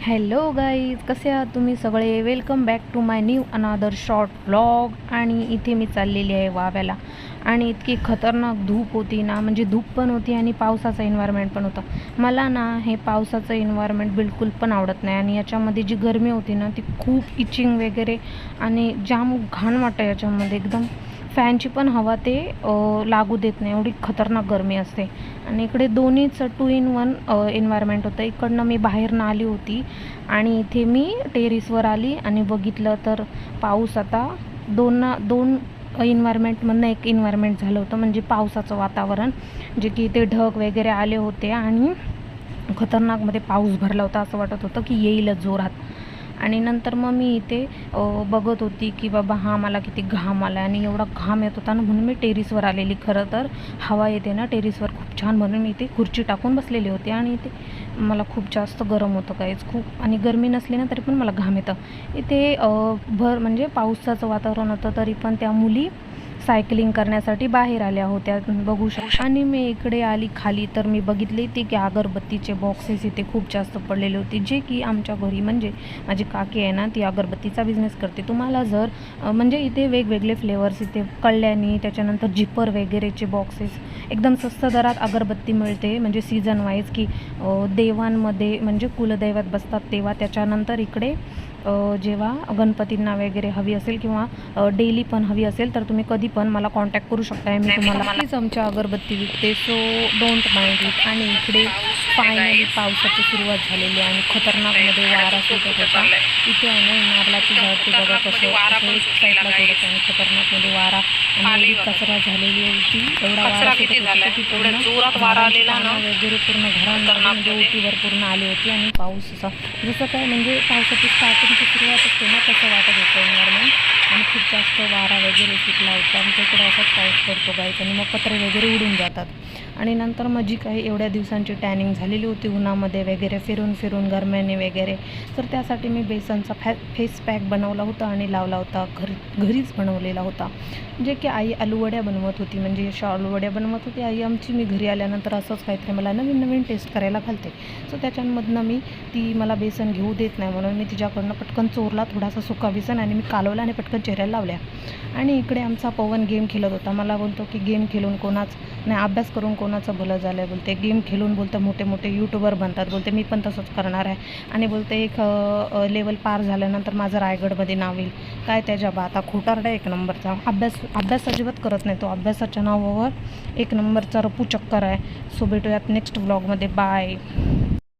Hello guys, कसे आहात तुम्ही सगळे? Welcome back to my new another short vlog. आणि इथे मी चाललेली आहे वाव्याला. आणि इतकी खतरनाक धूप होती ना, म्हणजे धूप पण होती आणि पावसाचं एन्व्हायरमेंट पण होतं. मला ना हे पावसाचं एन्व्हायरमेंट बिलकुल पण आवडत नाही. आणि याच्यामध्ये जी गरमी होती ना, ती खूप इचिंग वगैरे आणि जाम घाण वाटतं याच्यामध्ये. एकदम फॅनची पण हवा ते लागू देत नाही, एवढी खतरनाक गरमी असते. आणि इकडे दोन्हीच 2 in 1 एन्व्हायरमेंट होतं. इकडनं मी बाहेरनं आली होती आणि इथे मी टेरिसवर आली आणि बघितलं तर पाऊस आता दोन एन्व्हायरमेंटमधनं एक एन्व्हायरमेंट झालं होतं, म्हणजे पावसाचं वातावरण, जे की इथे ढग वगैरे आले होते आणि खतरनाकमध्ये पाऊस भरला होता. असं वाटत होतं की येईलच जोरात. आणि नंतर मग मी इथे बघत होती की बाबा हा मला किती घाम आला आणि एवढा घाम येत होता ना, म्हणून मी टेरिसवर आलेली. खरं तर हवा येते ना टेरिसवर खूप छान, म्हणून मी इथे खुर्ची टाकून बसलेली होती. आणि इथे मला खूप जास्त गरम होतं काहीच खूप, आणि गरमी नसली ना तरी पण मला घाम येतं. इथे म्हणजे पावसाचं वातावरण होतं, तरी पण त्या मुली सायकलिंग करण्यासाठी बाहेर आल्या होत्या, बघू शकता. आणि मी इकडे आली खाली तर मी बघितले ती की अगरबत्तीचे बॉक्सेस इथे खूप जास्त पडलेले होते, जे की आमच्या घरी, म्हणजे माझी काकी आहे ना, ती अगरबत्तीचा बिझनेस करते. तुम्हाला जर म्हणजे इथे वेगवेगळे फ्लेवर्स, इथे कळल्यानी, त्याच्यानंतर जिपर वगैरेचे बॉक्सेस एकदम स्वस्त दरात अगरबत्ती मिळते, म्हणजे सीझन वाईज, की देवांमध्ये म्हणजे कुलदैवत बसतात तेव्हा. त्याच्यानंतर इकडे जेव्हा गणपतींना वगैरे हवी असेल किंवा डेली पण हवी असेल तर तुम्ही कधी पण मला कॉन्टॅक्ट करू शकताय. मी तुम्हाला प्लीज आमच्या अगरबत्ती विकते, सो डोंट माइंड इट. आणि इकडे फायनली पावसाची सुरुवात झालेली आहे आणि खतरनाकमध्ये वारा सुटत होता. इथे आहे ना नारळाचं झाड, ते बघा कसं एक साईडला थोडंसं आणि खतरनाकमध्ये वारा आणि कचरा झालेली होती. एवढा वारा सुटत होता की पूर्ण जोरात वारा आलेला ना वगैरे पूर्ण घरांमध्ये म्हणजे ओटीवर पूर्ण आली होती. आणि पाऊस असा जसं काय म्हणजे पावसाची स्टार्टिंगची सुरुवात असते ना, तसं वाटत होतं एन्व्हायरमेंट. आणि खूप जास्त वारा वगैरे सुटला होता. आमच्या इकडे असाच पाऊस पडतो गायचा, आणि मग पत्रे वगैरे उडून जातात. आणि नंतर मग जी काही एवढ्या दिवसांची टॅनिंग झालेली होती उन्हामध्ये वगैरे फिरून गरम्याने वगैरे, तर त्यासाठी मी बेसनचा फेस पॅक बनवला होता आणि लावला होता. घरीच बनवलेला होता, जे की आई आलूवड्या बनवत होती, म्हणजे अशा आलूवड्या बनवत होती आई आमची. मी घरी आल्यानंतर असंच काहीतरी मला नवीन टेस्ट करायला घालते. सो त्याच्यामधनं मी ती मला बेसन घेऊ देत नाही, म्हणून मी तिच्याकडनं पटकन चोरला थोडासा सुका बेसन आणि मी कालवला आणि पटकन चेहऱ्याला लावल्या. आणि इकडे आमचा पवन गेम खेळत होता. मला बोलतो की गेम खेळून नाही, अभ्यास करून कोणाचं भलं झालं आहे बोलते, गेम खेळून बोलतं मोठे यूट्यूबर बनतात बोलते, मी पण तसंच करणार आहे. आणि बोलते एक लेवल पार झाल्यानंतर माझं रायगडमध्ये नाव येईल. काय त्याच्या बा, आता खोटारडा एक नंबरचा. अभ्यास अजिबात करत नाही तो, अभ्यासाच्या नावावर एक नंबरचा रपू चक्कर आहे. सो भेटूयात नेक्स्ट व्लॉगमध्ये. बाय.